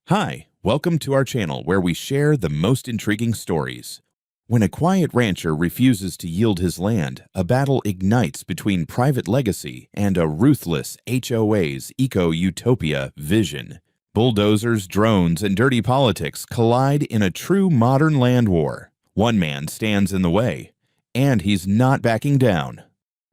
Hi, welcome to our channel where we share the most intriguing stories. When a quiet rancher refuses to yield his land, a battle ignites between private legacy and a ruthless HOA's eco-utopia vision. Bulldozers, drones, and dirty politics collide in a true modern land war. One man stands in the way, and he's not backing down.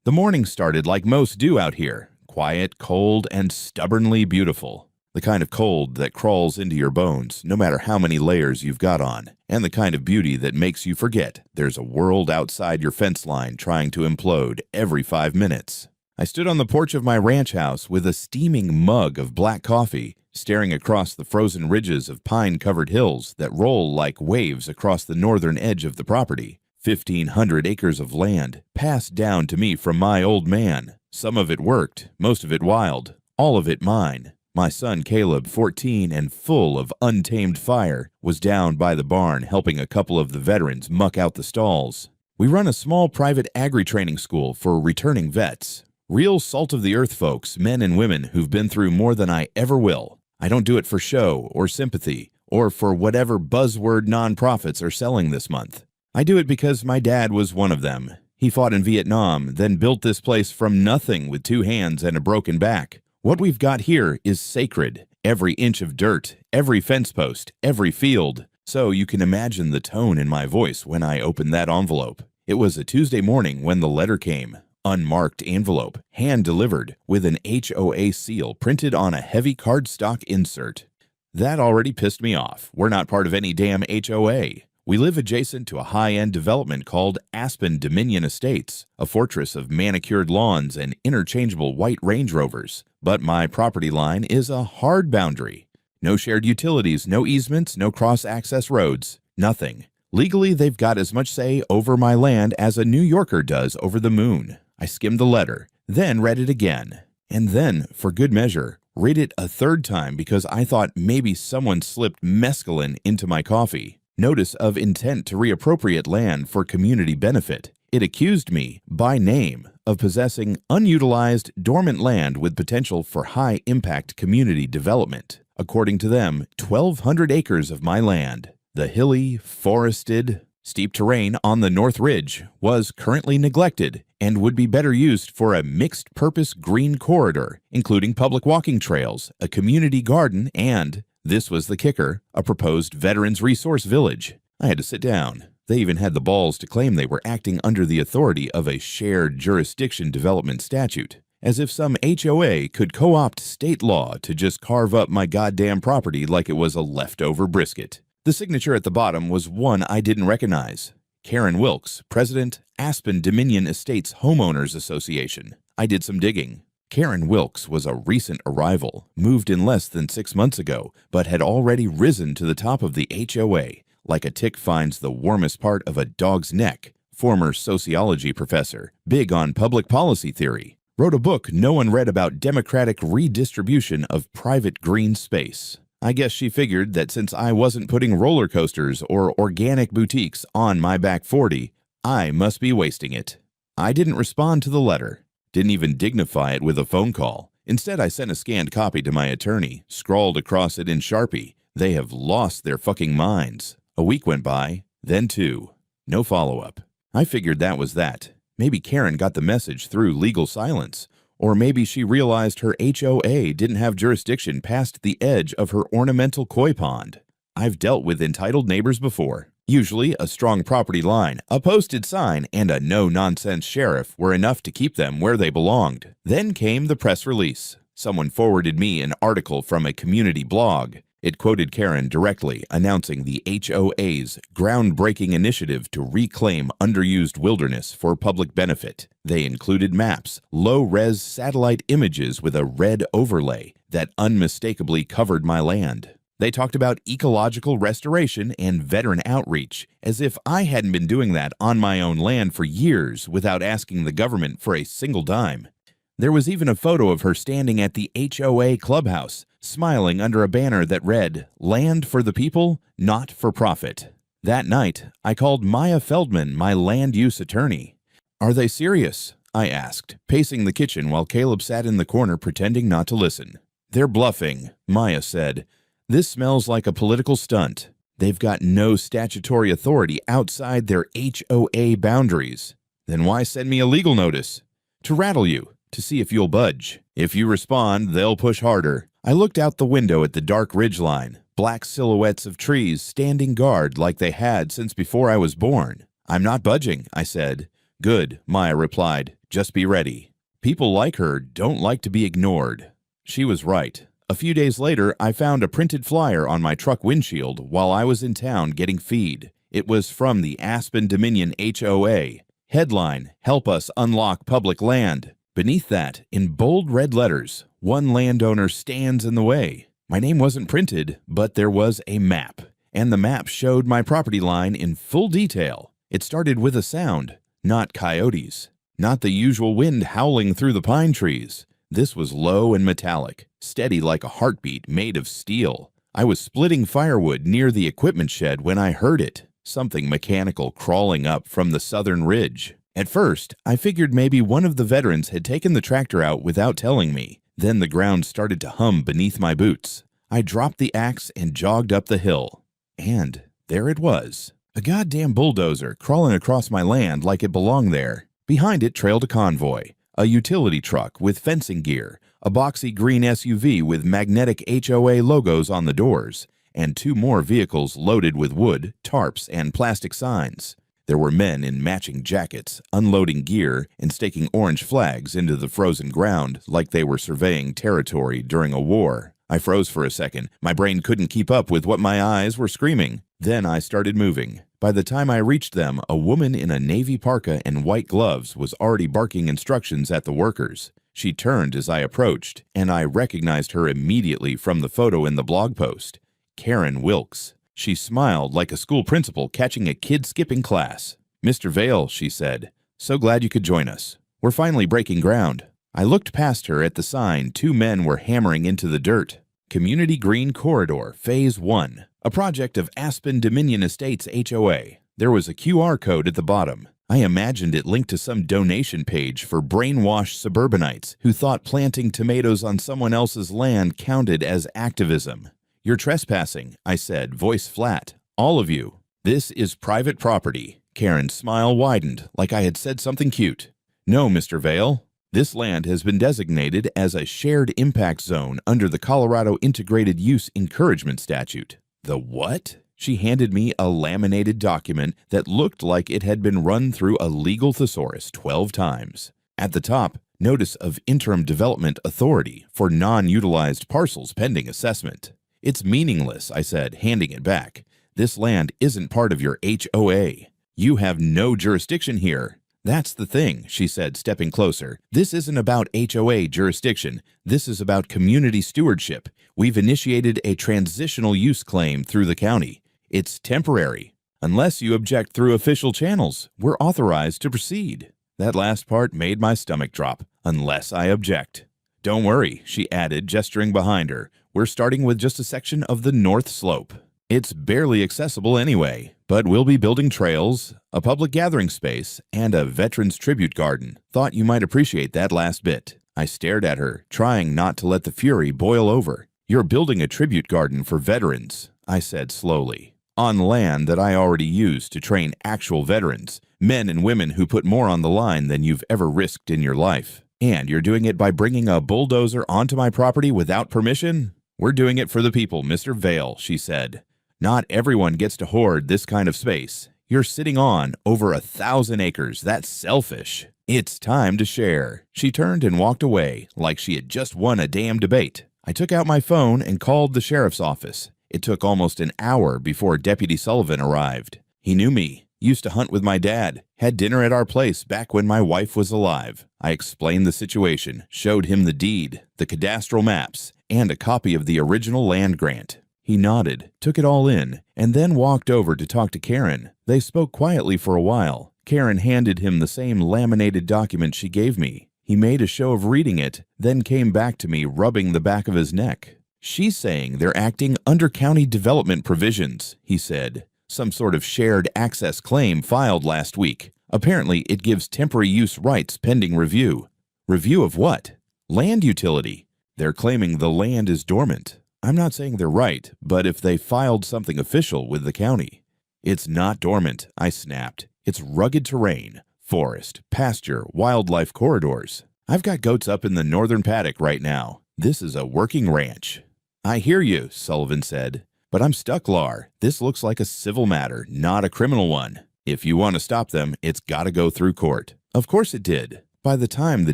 The morning started like most do out here, quiet, cold, and stubbornly beautiful. The kind of cold that crawls into your bones, no matter how many layers you've got on, and the kind of beauty that makes you forget there's a world outside your fence line trying to implode every 5 minutes. I stood on the porch of my ranch house with a steaming mug of black coffee, staring across the frozen ridges of pine-covered hills that roll like waves across the northern edge of the property. 1,500 acres of land, passed down to me from my old man. Some of it worked, most of it wild, all of it mine. My son Caleb, 14 and full of untamed fire, was down by the barn helping a couple of the veterans muck out the stalls. We run a small private agri-training school for returning vets. Real salt-of-the-earth folks, men and women who've been through more than I ever will. I don't do it for show or sympathy or for whatever buzzword nonprofits are selling this month. I do it because my dad was one of them. He fought in Vietnam, then built this place from nothing with 2 hands and a broken back. What we've got here is sacred. Every inch of dirt, every fence post, every field. So you can imagine the tone in my voice when I opened that envelope. It was a Tuesday morning when the letter came. Unmarked envelope, hand-delivered, with an HOA seal printed on a heavy cardstock insert. That already pissed me off. We're not part of any damn HOA. We live adjacent to a high-end development called Aspen Dominion Estates, a fortress of manicured lawns and interchangeable white Range Rovers. But my property line is a hard boundary. No shared utilities, no easements, no cross-access roads, nothing. Legally, they've got as much say over my land as a New Yorker does over the moon. I skimmed the letter, then read it again, and then, for good measure, read it a 3rd time because I thought maybe someone slipped mescaline into my coffee. Notice of intent to reappropriate land for community benefit. It accused me, by name, of possessing unutilized, dormant land with potential for high-impact community development. According to them, 1,200 acres of my land, the hilly, forested, steep terrain on the North Ridge, was currently neglected and would be better used for a mixed-purpose green corridor, including public walking trails, a community garden, and, this was the kicker, a proposed Veterans Resource Village. I had to sit down. They even had the balls to claim they were acting under the authority of a shared jurisdiction development statute, as if some HOA could co-opt state law to just carve up my goddamn property like it was a leftover brisket. The signature at the bottom was one I didn't recognize. Karen Wilkes, President, Aspen Dominion Estates Homeowners Association. I did some digging. Karen Wilkes was a recent arrival, moved in less than 6 months ago, but had already risen to the top of the HOA, like a tick finds the warmest part of a dog's neck. Former sociology professor, big on public policy theory. Wrote a book no one read about democratic redistribution of private green space. I guess she figured that since I wasn't putting roller coasters or organic boutiques on my back 40, I must be wasting it. I didn't respond to the letter. Didn't even dignify it with a phone call. Instead, I sent a scanned copy to my attorney, scrawled across it in Sharpie. They have lost their fucking minds. A week went by, then 2. No follow-up. I figured that was that. Maybe Karen got the message through legal silence. Or maybe she realized her HOA didn't have jurisdiction past the edge of her ornamental koi pond. I've dealt with entitled neighbors before. Usually, a strong property line, a posted sign, and a no-nonsense sheriff were enough to keep them where they belonged. Then came the press release. Someone forwarded me an article from a community blog. It quoted Karen directly, announcing the HOA's groundbreaking initiative to reclaim underused wilderness for public benefit. They included maps, low-res satellite images with a red overlay that unmistakably covered my land. They talked about ecological restoration and veteran outreach, as if I hadn't been doing that on my own land for years without asking the government for a single dime. There was even a photo of her standing at the HOA clubhouse, smiling under a banner that read, "Land for the people, not for profit." That night, I called Maya Feldman, my land use attorney. "Are they serious?" I asked, pacing the kitchen while Caleb sat in the corner pretending not to listen. "They're bluffing," Maya said. This smells like a political stunt. They've got no statutory authority outside their HOA boundaries. Then why send me a legal notice? To rattle you, to see if you'll budge. If you respond, they'll push harder. I looked out the window at the dark ridgeline, black silhouettes of trees standing guard like they had since before I was born. I'm not budging, I said. Good, Maya replied. Just be ready. People like her don't like to be ignored. She was right. A few days later, I found a printed flyer on my truck windshield while I was in town getting feed. It was from the Aspen Dominion HOA. Headline, Help Us Unlock Public Land. Beneath that, in bold red letters, one landowner stands in the way. My name wasn't printed, but there was a map. And the map showed my property line in full detail. It started with a sound, not coyotes. Not the usual wind howling through the pine trees. This was low and metallic, steady like a heartbeat made of steel. I was splitting firewood near the equipment shed when I heard it, something mechanical crawling up from the southern ridge. At first, I figured maybe one of the veterans had taken the tractor out without telling me. Then the ground started to hum beneath my boots. I dropped the axe and jogged up the hill. And there it was. A goddamn bulldozer crawling across my land like it belonged there. Behind it trailed a convoy, a utility truck with fencing gear, a boxy green SUV with magnetic HOA logos on the doors, and two more vehicles loaded with wood, tarps, and plastic signs. There were men in matching jackets, unloading gear and staking orange flags into the frozen ground like they were surveying territory during a war. I froze for a second. My brain couldn't keep up with what my eyes were screaming. Then I started moving. By the time I reached them, a woman in a navy parka and white gloves was already barking instructions at the workers. She turned as I approached, and I recognized her immediately from the photo in the blog post. Karen Wilkes. She smiled like a school principal catching a kid skipping class. "Mr. Vale," she said, "so glad you could join us. We're finally breaking ground." I looked past her at the sign two men were hammering into the dirt. Community Green Corridor, Phase 1, a project of Aspen Dominion Estates HOA. There was a QR code at the bottom. I imagined it linked to some donation page for brainwashed suburbanites who thought planting tomatoes on someone else's land counted as activism. "You're trespassing," I said, voice flat. "All of you. This is private property." Karen's smile widened like I had said something cute. "No, Mr. Vale. This land has been designated as a shared impact zone under the Colorado Integrated Use Encouragement Statute." The what? She handed me a laminated document that looked like it had been run through a legal thesaurus 12 times. At the top, Notice of Interim Development Authority for non-utilized parcels pending assessment. "It's meaningless," I said, handing it back. "This land isn't part of your HOA. You have no jurisdiction here." "That's the thing," she said, stepping closer. "This isn't about HOA jurisdiction. This is about community stewardship. We've initiated a transitional use claim through the county. It's temporary. Unless you object through official channels, we're authorized to proceed." That last part made my stomach drop. "Unless I object." "Don't worry," she added, gesturing behind her. "We're starting with just a section of the north slope. It's barely accessible anyway, but we'll be building trails, a public gathering space, and a veterans tribute garden. Thought you might appreciate that last bit." I stared at her, trying not to let the fury boil over. "You're building a tribute garden for veterans," I said slowly, "on land that I already used to train actual veterans, men and women who put more on the line than you've ever risked in your life. And you're doing it by bringing a bulldozer onto my property without permission?" "We're doing it for the people, Mr. Vale," she said. "Not everyone gets to hoard this kind of space. You're sitting on over 1,000 acres. That's selfish. It's time to share." She turned and walked away like she had just won a damn debate. I took out my phone and called the sheriff's office. It took almost an hour before Deputy Sullivan arrived. He knew me, used to hunt with my dad, had dinner at our place back when my wife was alive. I explained the situation, showed him the deed, the cadastral maps, and a copy of the original land grant. He nodded, took it all in, and then walked over to talk to Karen. They spoke quietly for a while. Karen handed him the same laminated document she gave me. He made a show of reading it, then came back to me, rubbing the back of his neck. "She's saying they're acting under county development provisions," he said. "Some sort of shared access claim filed last week. Apparently, it gives temporary use rights pending review." "Review of what?" "Land utility. They're claiming the land is dormant." I'm not saying they're right, but if they filed something official with the county. It's not dormant, I snapped. It's rugged terrain, forest, pasture, wildlife corridors. I've got goats up in the northern paddock right now. This is a working ranch. I hear you, Sullivan said, but I'm stuck, Lar. This looks like a civil matter, not a criminal one. If you want to stop them, it's got to go through court. Of course it did. By the time the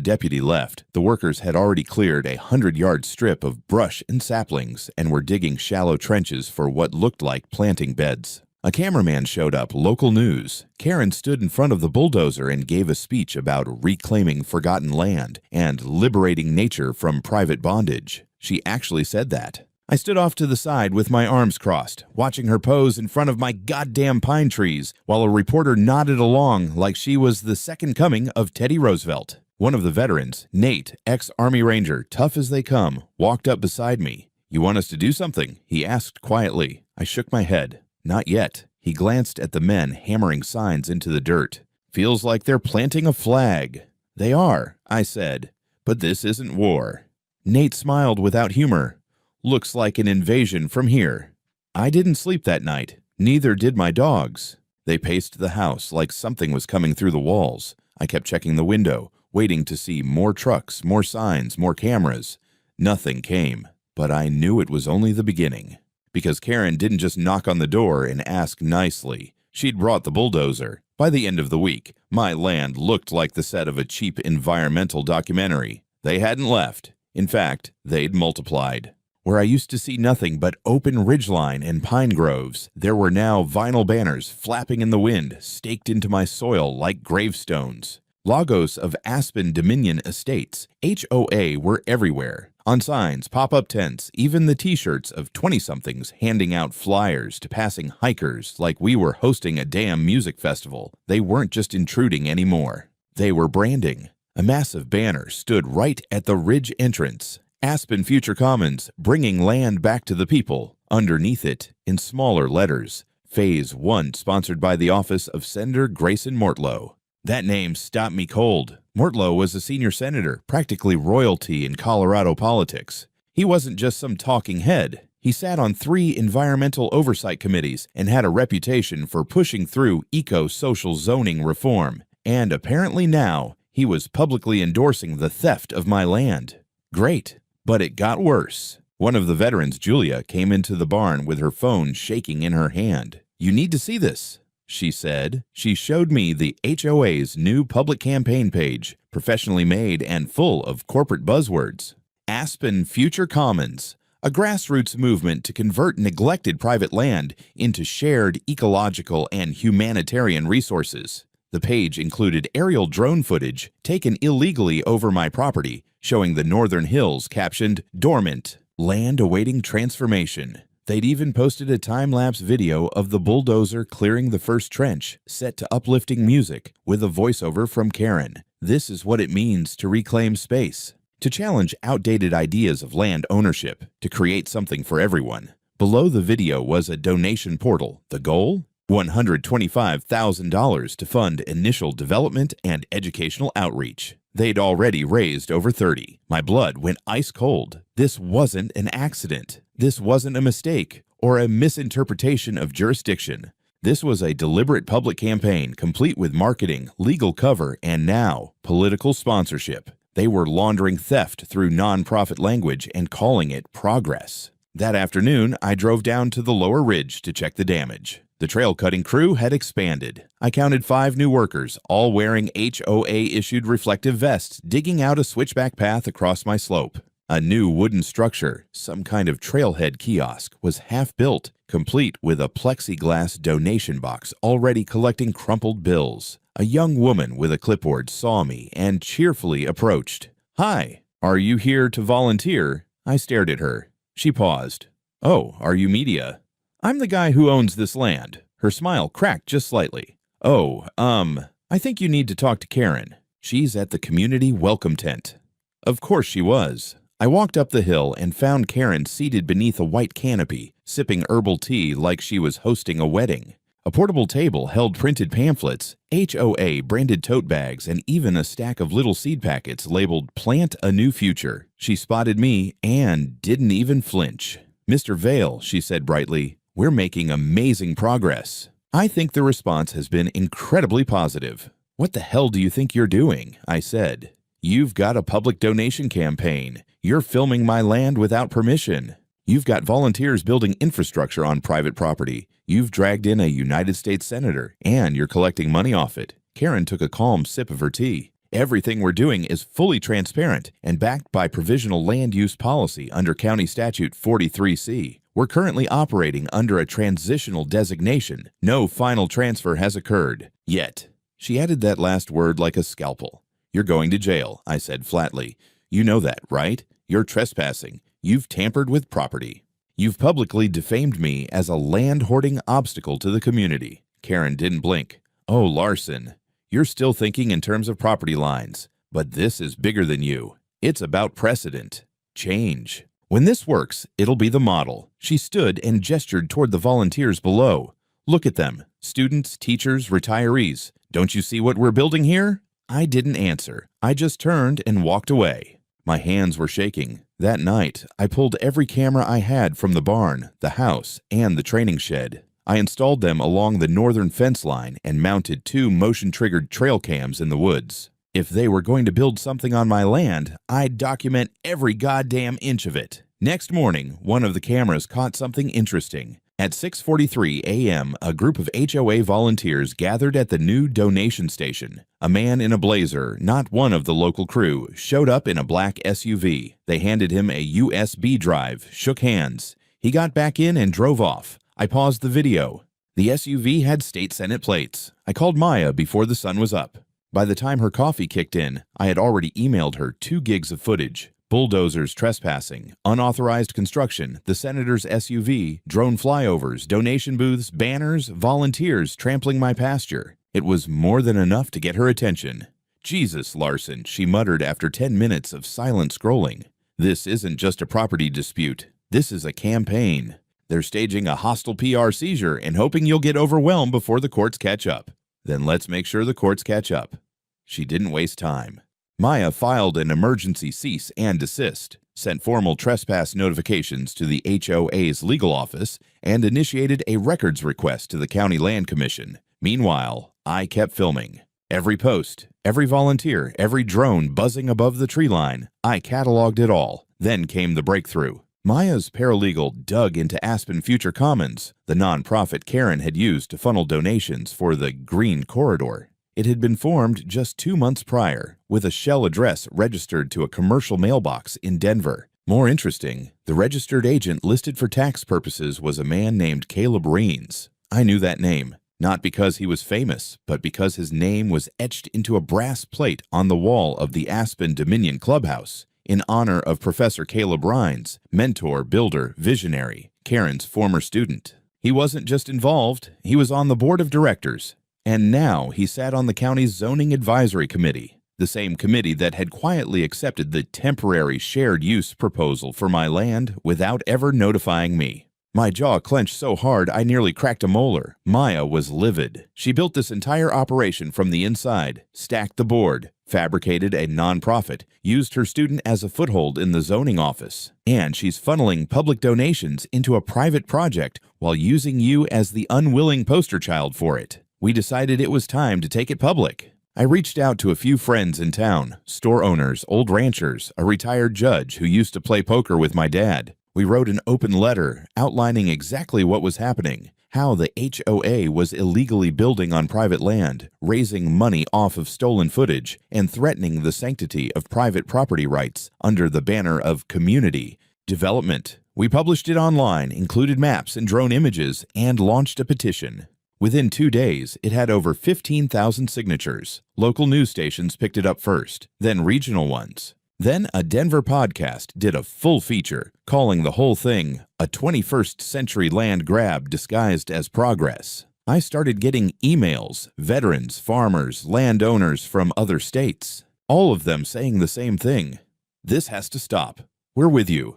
deputy left, the workers had already cleared a 100-yard strip of brush and saplings and were digging shallow trenches for what looked like planting beds. A cameraman showed up, local news. Karen stood in front of the bulldozer and gave a speech about reclaiming forgotten land and liberating nature from private bondage. She actually said that. I stood off to the side with my arms crossed, watching her pose in front of my goddamn pine trees, while a reporter nodded along like she was the second coming of Teddy Roosevelt. One of the veterans, Nate, ex-Army Ranger, tough as they come, walked up beside me. "You want us to do something?" he asked quietly. I shook my head. "Not yet." He glanced at the men hammering signs into the dirt. "Feels like they're planting a flag." "They are," I said, "but this isn't war." Nate smiled without humor. "Looks like an invasion from here." I didn't sleep that night. Neither did my dogs. They paced the house like something was coming through the walls. I kept checking the window, waiting to see more trucks, more signs, more cameras. Nothing came, but I knew it was only the beginning. Because Karen didn't just knock on the door and ask nicely. She'd brought the bulldozer. By the end of the week, my land looked like the set of a cheap environmental documentary. They hadn't left. In fact, they'd multiplied. Where I used to see nothing but open ridgeline and pine groves, there were now vinyl banners flapping in the wind, staked into my soil like gravestones. Logos of Aspen Dominion Estates, HOA, were everywhere. On signs, pop-up tents, even the t-shirts of 20-somethings handing out flyers to passing hikers like we were hosting a damn music festival. They weren't just intruding anymore. They were branding. A massive banner stood right at the ridge entrance. Aspen Future Commons, bringing land back to the people. Underneath it, in smaller letters, Phase 1, sponsored by the office of Senator Grayson Mortlow. That name stopped me cold. Mortlow was a senior senator, practically royalty in Colorado politics. He wasn't just some talking head. He sat on 3 environmental oversight committees and had a reputation for pushing through eco-social zoning reform. And apparently now, he was publicly endorsing the theft of my land. Great. But it got worse. One of the veterans, Julia, came into the barn with her phone shaking in her hand. "You need to see this," she said. She showed me the HOA's new public campaign page, professionally made and full of corporate buzzwords. Aspen Future Commons, a grassroots movement to convert neglected private land into shared ecological and humanitarian resources. The page included aerial drone footage taken illegally over my property, showing the northern hills captioned "Dormant, Land Awaiting Transformation." They'd even posted a time-lapse video of the bulldozer clearing the first trench, set to uplifting music, with a voiceover from Karen. This is what it means to reclaim space, to challenge outdated ideas of land ownership, to create something for everyone. Below the video was a donation portal. The goal? $125,000 to fund initial development and educational outreach. They'd already raised over 30. My blood went ice cold. This wasn't an accident. This wasn't a mistake or a misinterpretation of jurisdiction. This was a deliberate public campaign, complete with marketing, legal cover, and now, political sponsorship. They were laundering theft through nonprofit language and calling it progress. That afternoon, I drove down to the lower ridge to check the damage. The trail cutting crew had expanded. I counted 5 new workers, all wearing HOA-issued reflective vests, digging out a switchback path across my slope. A new wooden structure, some kind of trailhead kiosk, was half-built, complete with a plexiglass donation box already collecting crumpled bills. A young woman with a clipboard saw me and cheerfully approached. "Hi, are you here to volunteer?" I stared at her. She paused. "Oh, are you media?" "I'm the guy who owns this land." Her smile cracked just slightly. "Oh, I think you need to talk to Karen. She's at the community welcome tent." Of course she was. I walked up the hill and found Karen seated beneath a white canopy, sipping herbal tea like she was hosting a wedding. A portable table held printed pamphlets, HOA branded tote bags, and even a stack of little seed packets labeled "Plant a New Future." She spotted me and didn't even flinch. "Mr. Vale," she said brightly, "we're making amazing progress." I think the response has been incredibly positive. "What the hell do you think you're doing?" I said. "You've got a public donation campaign. You're filming my land without permission. You've got volunteers building infrastructure on private property. You've dragged in a United States senator, and you're collecting money off it." Karen took a calm sip of her tea. "Everything we're doing is fully transparent and backed by provisional land use policy under County Statute 43C. We're currently operating under a transitional designation. No final transfer has occurred yet." She added that last word like a scalpel. "You're going to jail," I said flatly. "You know that, right? You're trespassing. You've tampered with property. You've publicly defamed me as a land-hoarding obstacle to the community." Karen didn't blink. "Oh, Larson, you're still thinking in terms of property lines. But this is bigger than you. It's about precedent. Change. When this works, it'll be the model." She stood and gestured toward the volunteers below. "Look at them. Students, teachers, retirees. Don't you see what we're building here?" I didn't answer. I just turned and walked away. My hands were shaking. That night, I pulled every camera I had from the barn, the house, and the training shed. I installed them along the northern fence line and mounted 2 motion-triggered trail cams in the woods. If they were going to build something on my land, I'd document every goddamn inch of it. Next morning, one of the cameras caught something interesting. At 6:43 a.m., a group of HOA volunteers gathered at the new donation station. A man in a blazer, not one of the local crew, showed up in a black SUV. They handed him a USB drive, shook hands. He got back in and drove off. I paused the video. The SUV had state Senate plates. I called Maya before the sun was up. By the time her coffee kicked in, I had already emailed her 2 gigs of footage. Bulldozers trespassing, unauthorized construction, the senator's SUV, drone flyovers, donation booths, banners, volunteers trampling my pasture. It was more than enough to get her attention. "Jesus, Larson," she muttered after 10 minutes of silent scrolling. "This isn't just a property dispute. This is a campaign. They're staging a hostile PR seizure and hoping you'll get overwhelmed before the courts catch up. Then let's make sure the courts catch up." She didn't waste time. Maya filed an emergency cease and desist, sent formal trespass notifications to the HOA's legal office, and initiated a records request to the County Land Commission. Meanwhile, I kept filming. Every post, every volunteer, every drone buzzing above the tree line, I cataloged it all. Then came the breakthrough. Maya's paralegal dug into Aspen Future Commons, the nonprofit Karen had used to funnel donations for the Green Corridor. It had been formed just 2 months prior, with a shell address registered to a commercial mailbox in Denver. More interesting, the registered agent listed for tax purposes was a man named Caleb Raines. I knew that name, not because he was famous, but because his name was etched into a brass plate on the wall of the Aspen Dominion Clubhouse, in honor of Professor Caleb Raines, mentor, builder, visionary, Karen's former student. He wasn't just involved, he was on the board of directors. And now he sat on the county's zoning advisory committee, the same committee that had quietly accepted the temporary shared use proposal for my land without ever notifying me. My jaw clenched so hard I nearly cracked a molar. Maya was livid. She built this entire operation from the inside, stacked the board, fabricated a nonprofit, used her student as a foothold in the zoning office, and she's funneling public donations into a private project while using you as the unwilling poster child for it. We decided it was time to take it public. I reached out to a few friends in town, store owners, old ranchers, a retired judge who used to play poker with my dad. We wrote an open letter outlining exactly what was happening, how the HOA was illegally building on private land, raising money off of stolen footage, and threatening the sanctity of private property rights under the banner of community development. We published it online, included maps and drone images, and launched a petition. Within 2 days, it had over 15,000 signatures. Local news stations picked it up first, then regional ones. Then a Denver podcast did a full feature, calling the whole thing a 21st century land grab disguised as progress. I started getting emails, veterans, farmers, landowners from other states, all of them saying the same thing. "This has to stop. We're with you."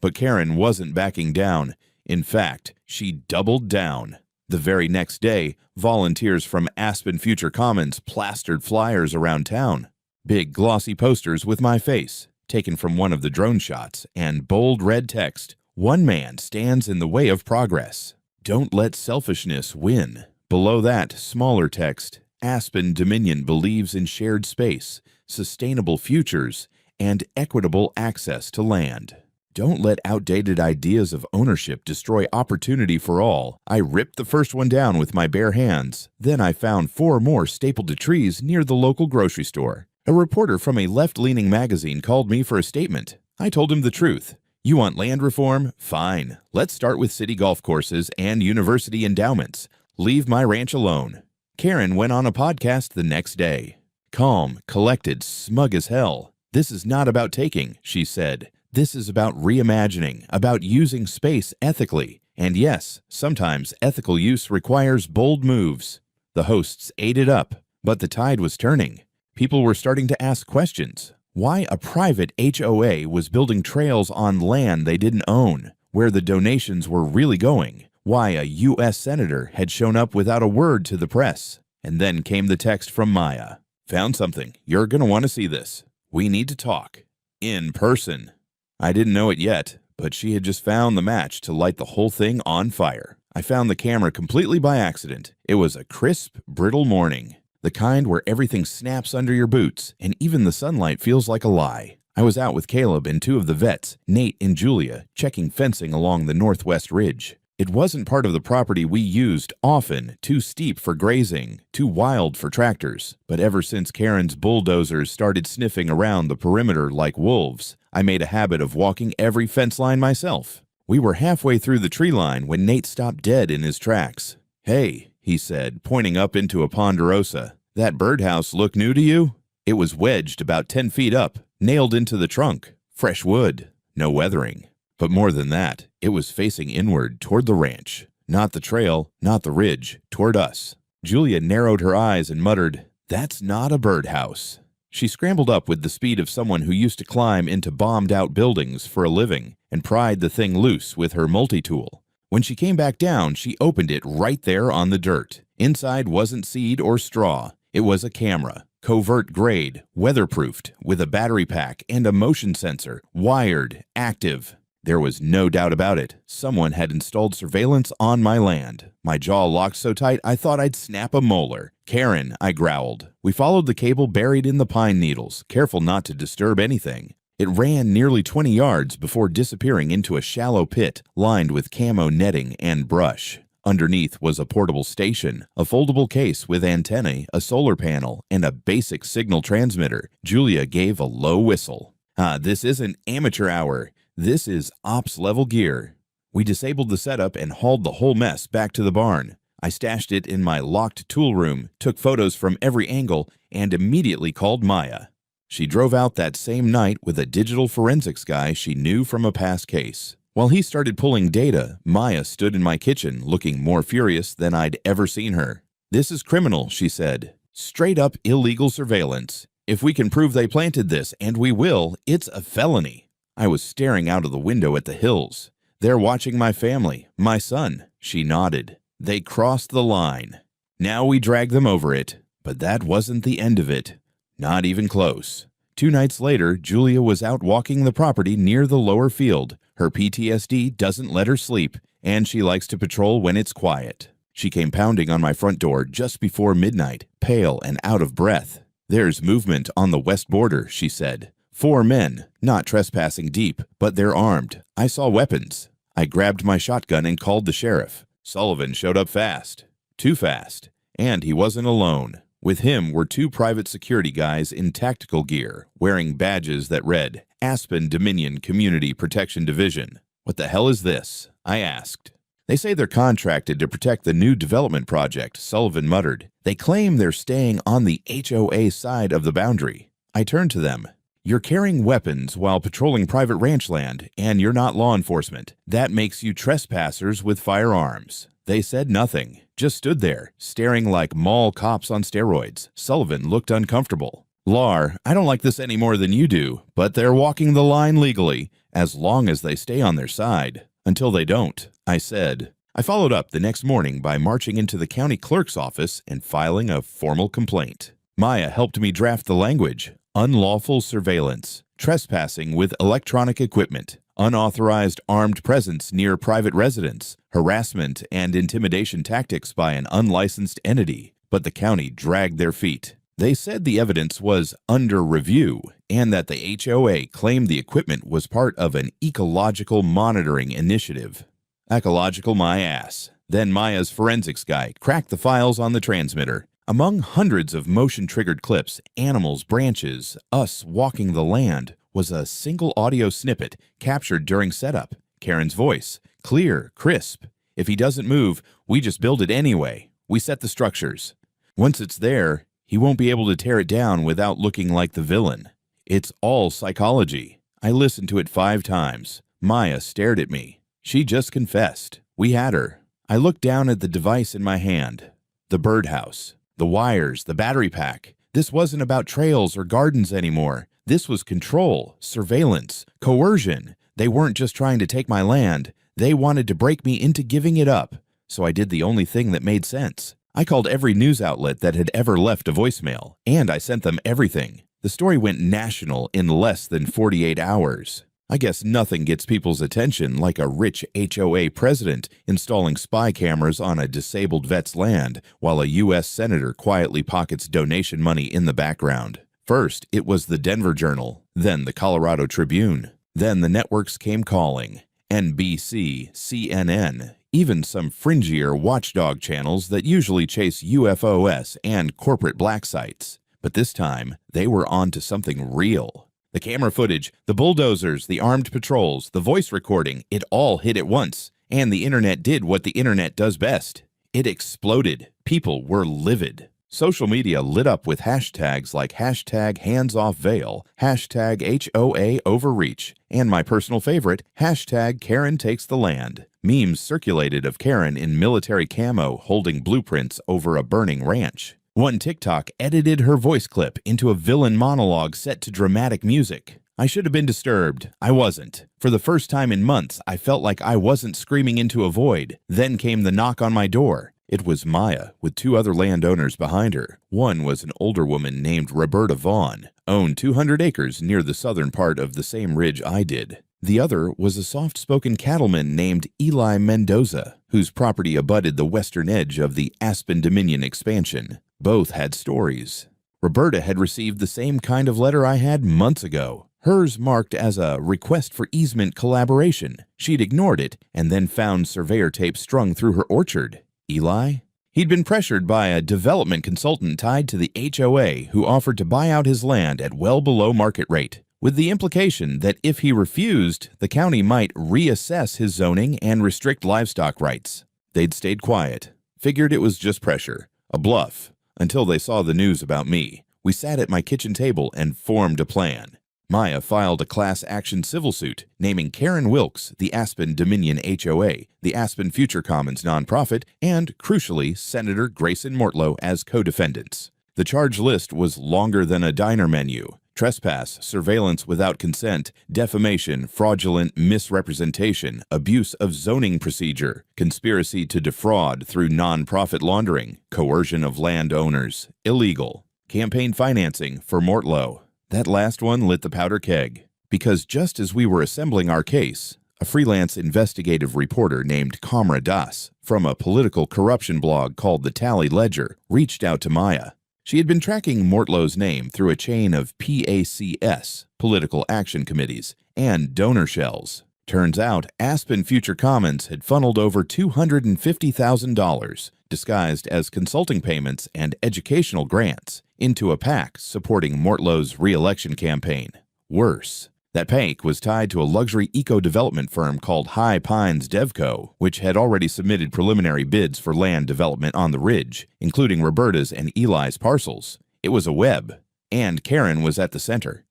But Karen wasn't backing down. In fact, she doubled down. The very next day, volunteers from Aspen Future Commons plastered flyers around town. Big glossy posters with my face, taken from one of the drone shots, and bold red text, One man stands in the way of progress. Don't let selfishness win. Below that, smaller text. Aspen Dominion believes in shared space, sustainable futures, and equitable access to land. Don't let outdated ideas of ownership destroy opportunity for all. I ripped the first one down with my bare hands. Then I found 4 more stapled to trees near the local grocery store. A reporter from a left-leaning magazine called me for a statement. I told him the truth. You want land reform? Fine. Let's start with city golf courses and university endowments. Leave my ranch alone. Karen went on a podcast the next day. Calm, collected, smug as hell. This is not about taking, she said. This is about reimagining, about using space ethically. And yes, sometimes ethical use requires bold moves. The hosts ate it up, but the tide was turning. People were starting to ask questions. Why a private HOA was building trails on land they didn't own, where the donations were really going. Why a U.S. senator had shown up without a word to the press. And then came the text from Maya. Found something. You're going to want to see this. We need to talk. In person. I didn't know it yet, but she had just found the match to light the whole thing on fire. I found the camera completely by accident. It was a crisp, brittle morning. The kind where everything snaps under your boots, and even the sunlight feels like a lie. I was out with Caleb and 2 of the vets, Nate and Julia, checking fencing along the northwest ridge. It wasn't part of the property we used often, too steep for grazing, too wild for tractors. But ever since Karen's bulldozers started sniffing around the perimeter like wolves, I made a habit of walking every fence line myself. We were halfway through the tree line when Nate stopped dead in his tracks. Hey, he said, pointing up into a ponderosa. That birdhouse look new to you? It was wedged about 10 feet up, nailed into the trunk. Fresh wood. No weathering. But more than that, it was facing inward toward the ranch. Not the trail, not the ridge, toward us. Julia narrowed her eyes and muttered, "That's not a birdhouse." She scrambled up with the speed of someone who used to climb into bombed-out buildings for a living and pried the thing loose with her multi-tool. When she came back down, she opened it right there on the dirt. Inside wasn't seed or straw. It was a camera, covert grade, weatherproofed, with a battery pack and a motion sensor, wired, active. There was no doubt about it. Someone had installed surveillance on my land. My jaw locked so tight I thought I'd snap a molar. "Karen," I growled. We followed the cable buried in the pine needles, careful not to disturb anything. It ran nearly 20 yards before disappearing into a shallow pit lined with camo netting and brush. Underneath was a portable station, a foldable case with antennae, a solar panel, and a basic signal transmitter. Julia gave a low whistle. This isn't amateur hour. This is ops-level gear. We disabled the setup and hauled the whole mess back to the barn. I stashed it in my locked tool room, took photos from every angle, and immediately called Maya. She drove out that same night with a digital forensics guy she knew from a past case. While he started pulling data, Maya stood in my kitchen looking more furious than I'd ever seen her. "This is criminal," she said. "Straight up illegal surveillance. If we can prove they planted this, and we will, it's a felony." I was staring out of the window at the hills. "They're watching my family, my son." She nodded. "They crossed the line. Now we drag them over it." But that wasn't the end of it. Not even close. 2 nights later, Julia was out walking the property near the lower field. Her PTSD doesn't let her sleep, and she likes to patrol when it's quiet. She came pounding on my front door just before midnight, pale and out of breath. "There's movement on the west border," she said. 4 men, not trespassing deep, but they're armed. I saw weapons. I grabbed my shotgun and called the sheriff. Sullivan showed up fast. Too fast. And he wasn't alone. With him were 2 private security guys in tactical gear, wearing badges that read, Aspen Dominion Community Protection Division. "What the hell is this?" I asked. "They say they're contracted to protect the new development project," Sullivan muttered. "They claim they're staying on the HOA side of the boundary." I turned to them. "You're carrying weapons while patrolling private ranch land, and you're not law enforcement. That makes you trespassers with firearms." They said nothing, just stood there, staring like mall cops on steroids. Sullivan looked uncomfortable. "Lar, I don't like this any more than you do, but they're walking the line legally, as long as they stay on their side. Until they don't," I said. I followed up the next morning by marching into the county clerk's office and filing a formal complaint. Maya helped me draft the language. Unlawful surveillance. Trespassing with electronic equipment. unauthorized armed presence near private residence, harassment and intimidation tactics by an unlicensed entity, but the county dragged their feet. They said the evidence was under review and that the HOA claimed the equipment was part of an ecological monitoring initiative. Ecological my ass. Then Maya's forensics guy cracked the files on the transmitter. Among hundreds of motion-triggered clips, animals, branches, us walking the land, was a single audio snippet captured during setup. Karen's voice, clear, crisp. If he doesn't move, we just build it anyway. We set the structures. Once it's there, he won't be able to tear it down without looking like the villain. It's all psychology. I listened to it 5 times. Maya stared at me. She just confessed. We had her. I looked down at the device in my hand. The birdhouse. The wires, the battery pack. This wasn't about trails or gardens anymore. This was control, surveillance, coercion. They weren't just trying to take my land. They wanted to break me into giving it up. So I did the only thing that made sense. I called every news outlet that had ever left a voicemail, and I sent them everything. The story went national in less than 48 hours. I guess nothing gets people's attention like a rich HOA president installing spy cameras on a disabled vet's land while a U.S. senator quietly pockets donation money in the background. First, it was the Denver Journal, then the Colorado Tribune. Then the networks came calling. NBC, CNN, even some fringier watchdog channels that usually chase UFOs and corporate black sites. But this time, they were on to something real. The camera footage, the bulldozers, the armed patrols, the voice recording, it all hit at once. And the internet did what the internet does best. It exploded. People were livid. Social media lit up with hashtags like hashtag #HandsOffVeil, hashtag HOA Overreach, and my personal favorite, hashtag Karen Takes the Land. Memes circulated of Karen in military camo holding blueprints over a burning ranch. One TikTok edited her voice clip into a villain monologue set to dramatic music. I should have been disturbed. I wasn't. For the first time in months, I felt like I wasn't screaming into a void. Then came the knock on my door. It was Maya, with 2 other landowners behind her. One was an older woman named Roberta Vaughn, owned 200 acres near the southern part of the same ridge I did. The other was a soft-spoken cattleman named Eli Mendoza, whose property abutted the western edge of the Aspen Dominion expansion. Both had stories. Roberta had received the same kind of letter I had months ago. Hers marked as a request for easement collaboration. She'd ignored it and then found surveyor tape strung through her orchard. Eli? He'd been pressured by a development consultant tied to the HOA who offered to buy out his land at well below market rate, with the implication that if he refused, the county might reassess his zoning and restrict livestock rights. They'd stayed quiet, figured it was just pressure, a bluff, until they saw the news about me. We sat at my kitchen table and formed a plan. Maya filed a class action civil suit naming Karen Wilkes, the Aspen Dominion HOA, the Aspen Future Commons nonprofit, and, crucially, Senator Grayson Mortlow as co-defendants. The charge list was longer than a diner menu. Trespass, surveillance without consent, defamation, fraudulent misrepresentation, abuse of zoning procedure, conspiracy to defraud through nonprofit laundering, coercion of landowners, illegal, campaign financing for Mortlow. That last one lit the powder keg, because just as we were assembling our case, a freelance investigative reporter named Kamra Das from a political corruption blog called The Tally Ledger reached out to Maya. She had been tracking Mortlow's name through a chain of PACS, political action committees, and donor shells. Turns out Aspen Future Commons had funneled over $250,000, disguised as consulting payments and educational grants, into a PAC supporting Mortlow's re-election campaign. Worse, that PAC was tied to a luxury eco-development firm called High Pines DevCo, which had already submitted preliminary bids for land development on the ridge, including Roberta's and Eli's parcels. It was a web, and Karen was at the center.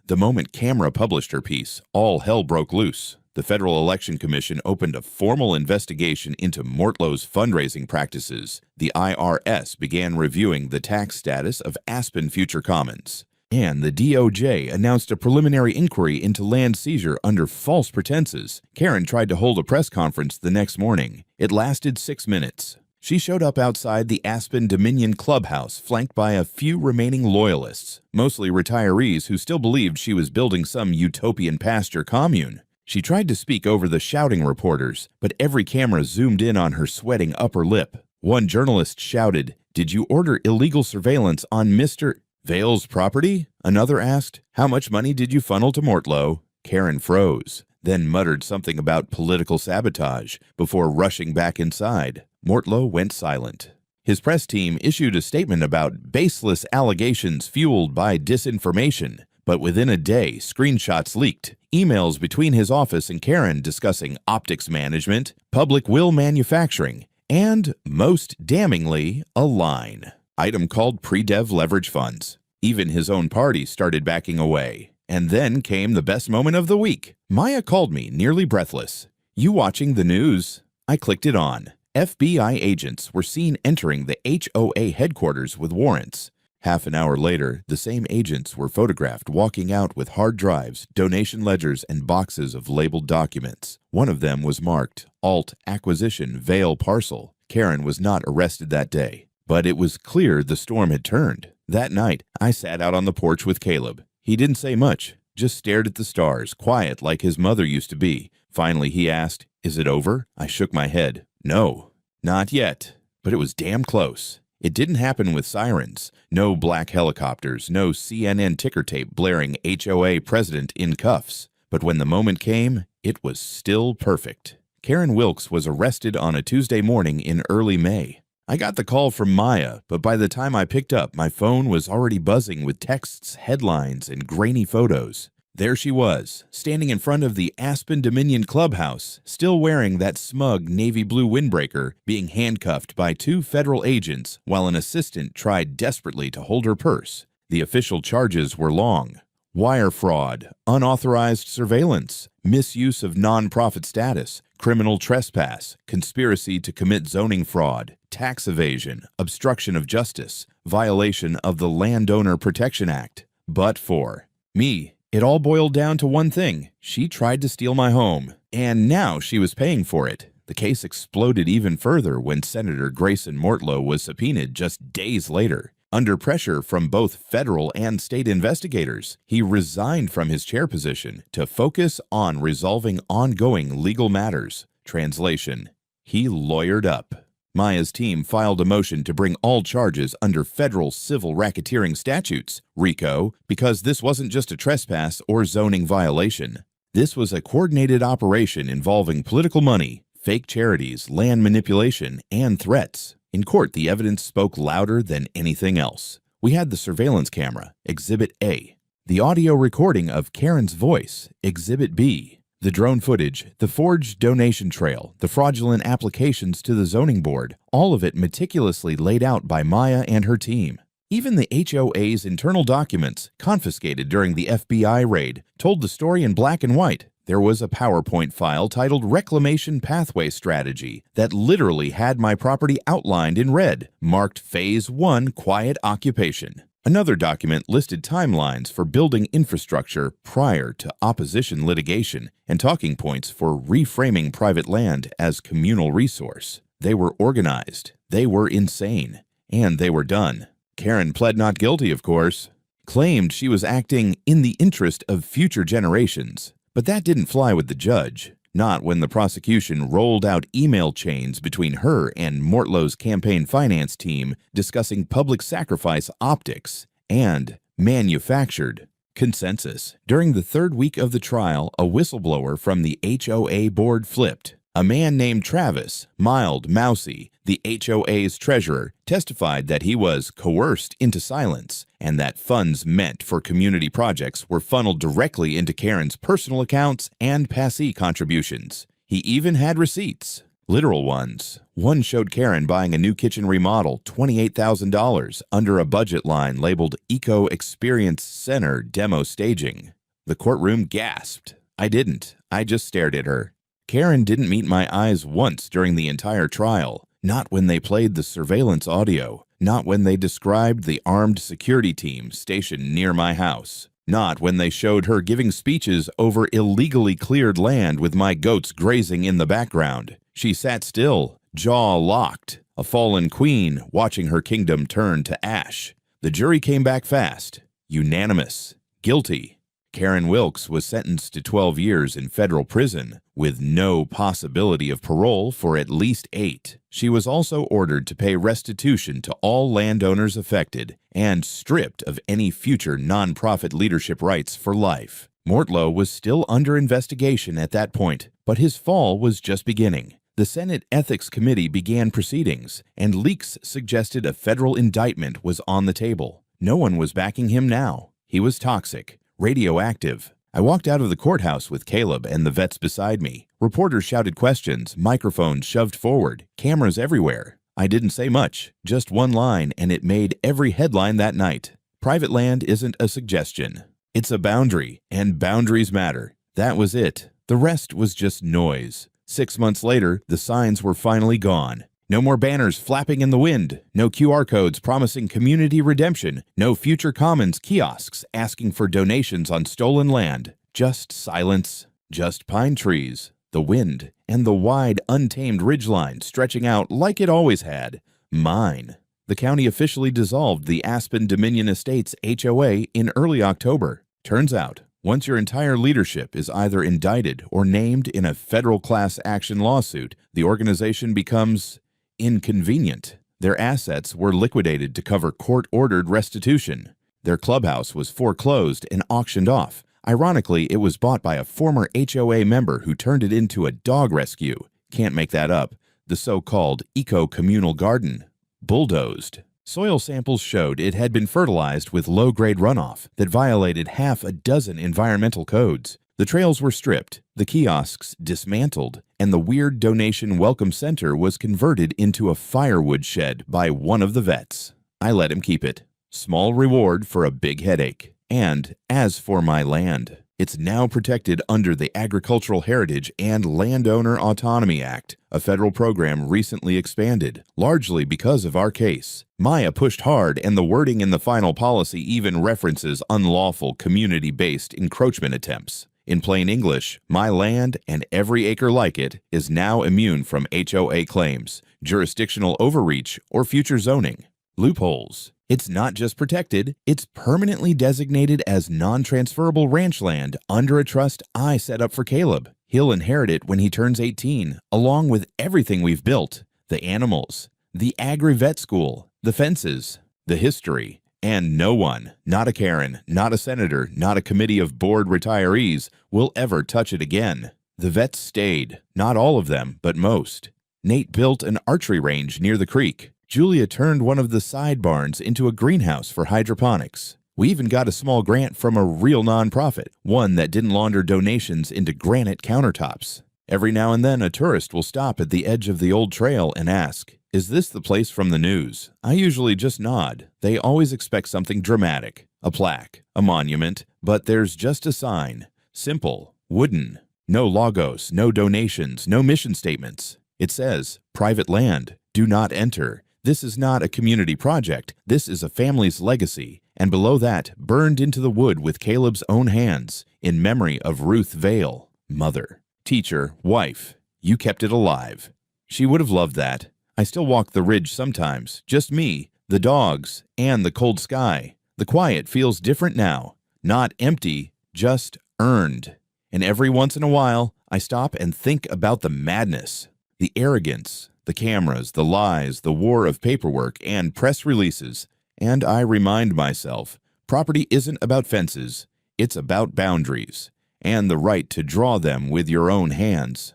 The moment Kamra published her piece, all hell broke loose. The Federal Election Commission opened a formal investigation into Mortlow's fundraising practices. The IRS began reviewing the tax status of Aspen Future Commons. And the DOJ announced a preliminary inquiry into land seizure under false pretenses. Karen tried to hold a press conference the next morning. It lasted 6 minutes. She showed up outside the Aspen Dominion clubhouse, flanked by a few remaining loyalists, mostly retirees who still believed she was building some utopian pasture commune. She tried to speak over the shouting reporters, but every camera zoomed in on her sweating upper lip. One journalist shouted, "Did you order illegal surveillance on Mr. Vale's property?" Another asked, "How much money did you funnel to Mortlow?" Karen froze, then muttered something about political sabotage before rushing back inside. Mortlow went silent. His press team issued a statement about baseless allegations fueled by disinformation, but within a day, screenshots leaked, emails between his office and Karen discussing optics management, public will manufacturing, and, most damningly, a line. Item called pre-dev leverage funds. Even his own party started backing away. And then came the best moment of the week. Maya called me, nearly breathless. "You watching the news?" I clicked it on. FBI agents were seen entering the HOA headquarters with warrants. Half an hour later, the same agents were photographed walking out with hard drives, donation ledgers, and boxes of labeled documents. One of them was marked Alt Acquisition Vale Parcel. Karen was not arrested that day, but it was clear the storm had turned. That night, I sat out on the porch with Caleb. He didn't say much, just stared at the stars, quiet like his mother used to be. Finally, he asked, "Is it over?" I shook my head. "No, not yet." But it was damn close. It didn't happen with sirens, no black helicopters, no CNN ticker tape blaring HOA president in cuffs. But when the moment came, it was still perfect. Karen Wilkes was arrested on a Tuesday morning in early May. I got the call from Maya, but by the time I picked up, my phone was already buzzing with texts, headlines, and grainy photos. There she was, standing in front of the Aspen Dominion clubhouse, still wearing that smug navy blue windbreaker, being handcuffed by 2 federal agents while an assistant tried desperately to hold her purse. The official charges were long. Wire fraud, unauthorized surveillance, misuse of nonprofit status, criminal trespass, conspiracy to commit zoning fraud, tax evasion, obstruction of justice, violation of the Landowner Protection Act. But for me, it all boiled down to one thing. She tried to steal my home, and now she was paying for it. The case exploded even further when Senator Grayson Mortlow was subpoenaed just days later. Under pressure from both federal and state investigators, he resigned from his chair position to focus on resolving ongoing legal matters. Translation: he lawyered up. Maya's team filed a motion to bring all charges under federal civil racketeering statutes, RICO, because this wasn't just a trespass or zoning violation. This was a coordinated operation involving political money, fake charities, land manipulation, and threats. In court, the evidence spoke louder than anything else. We had the surveillance camera, Exhibit A, the audio recording of Karen's voice, Exhibit B, the drone footage, the forged donation trail, the fraudulent applications to the zoning board, all of it meticulously laid out by Maya and her team. Even the HOA's internal documents, confiscated during the FBI raid, told the story in black and white. There was a PowerPoint file titled Reclamation Pathway Strategy that literally had my property outlined in red, marked Phase 1 Quiet Occupation. Another document listed timelines for building infrastructure prior to opposition litigation and talking points for reframing private land as communal resource. They were organized, they were insane, and they were done. Karen pled not guilty, of course, claimed she was acting in the interest of future generations. But that didn't fly with the judge, not when the prosecution rolled out email chains between her and Mortlow's campaign finance team discussing public sacrifice optics and manufactured consensus. During the third week of the trial, a whistleblower from the HOA board flipped. A man named Travis, Mild Mousy, the HOA's treasurer, testified that he was coerced into silence and that funds meant for community projects were funneled directly into Karen's personal accounts and passee contributions. He even had receipts, literal ones. One showed Karen buying a new kitchen remodel, $28,000, under a budget line labeled Eco Experience Center Demo Staging. The courtroom gasped. I didn't. I just stared at her. Karen didn't meet my eyes once during the entire trial, not when they played the surveillance audio, not when they described the armed security team stationed near my house, not when they showed her giving speeches over illegally cleared land with my goats grazing in the background. She sat still, jaw locked, a fallen queen watching her kingdom turn to ash. The jury came back fast, unanimous, guilty. Karen Wilkes was sentenced to 12 years in federal prison, with no possibility of parole for at least 8. She was also ordered to pay restitution to all landowners affected and stripped of any future nonprofit leadership rights for life. Mortlow was still under investigation at that point, but his fall was just beginning. The Senate Ethics Committee began proceedings, and leaks suggested a federal indictment was on the table. No one was backing him now. He was toxic, radioactive. I walked out of the courthouse with Caleb and the vets beside me. Reporters shouted questions, microphones shoved forward, cameras everywhere. I didn't say much, just one line, and it made every headline that night. Private land isn't a suggestion. It's a boundary, and boundaries matter. That was it. The rest was just noise. 6 months later, the signs were finally gone. No more banners flapping in the wind, no QR codes promising community redemption, no future commons kiosks asking for donations on stolen land. Just silence, just pine trees, the wind, and the wide, untamed ridgeline stretching out like it always had. Mine. The county officially dissolved the Aspen Dominion Estates HOA in early October. Turns out, once your entire leadership is either indicted or named in a federal class action lawsuit, the organization becomes inconvenient. Their assets were liquidated to cover court-ordered restitution. Their clubhouse was foreclosed and auctioned off. Ironically, it was bought by a former HOA member who turned it into a dog rescue. Can't make that up. The so-called eco-communal garden. Bulldozed. Soil samples showed it had been fertilized with low-grade runoff that violated half a dozen environmental codes. The trails were stripped, the kiosks dismantled, and the weird donation welcome center was converted into a firewood shed by one of the vets. I let him keep it. Small reward for a big headache. And as for my land, it's now protected under the Agricultural Heritage and Landowner Autonomy Act, a federal program recently expanded, largely because of our case. Maya pushed hard, and the wording in the final policy even references unlawful community-based encroachment attempts. In plain English, my land and every acre like it is now immune from HOA claims, jurisdictional overreach, or future zoning. Loopholes. It's not just protected, it's permanently designated as non-transferable ranch land under a trust I set up for Caleb. He'll inherit it when he turns 18, along with everything we've built: the animals, the agri-vet school, the fences, the history. And no one, not a Karen, not a senator, not a committee of board retirees, will ever touch it again. The vets stayed, not all of them, but most. Nate built an archery range near the creek. Julia turned one of the side barns into a greenhouse for hydroponics. We even got a small grant from a real nonprofit, one that didn't launder donations into granite countertops. Every now and then a tourist will stop at the edge of the old trail and ask, "Is this the place from the news?" I usually just nod. They always expect something dramatic, a plaque, a monument, but there's just a sign. Simple, wooden, no logos, no donations, no mission statements. It says, "Private land, do not enter. This is not a community project. This is a family's legacy." And below that, burned into the wood with Caleb's own hands, in memory of Ruth Vale, mother, teacher, wife. You kept it alive. She would have loved that. I still walk the ridge sometimes, just me, the dogs, and the cold sky. The quiet feels different now. Not empty, just earned. And every once in a while, I stop and think about the madness, the arrogance, the cameras, the lies, the war of paperwork and press releases. And I remind myself, property isn't about fences, it's about boundaries, and the right to draw them with your own hands.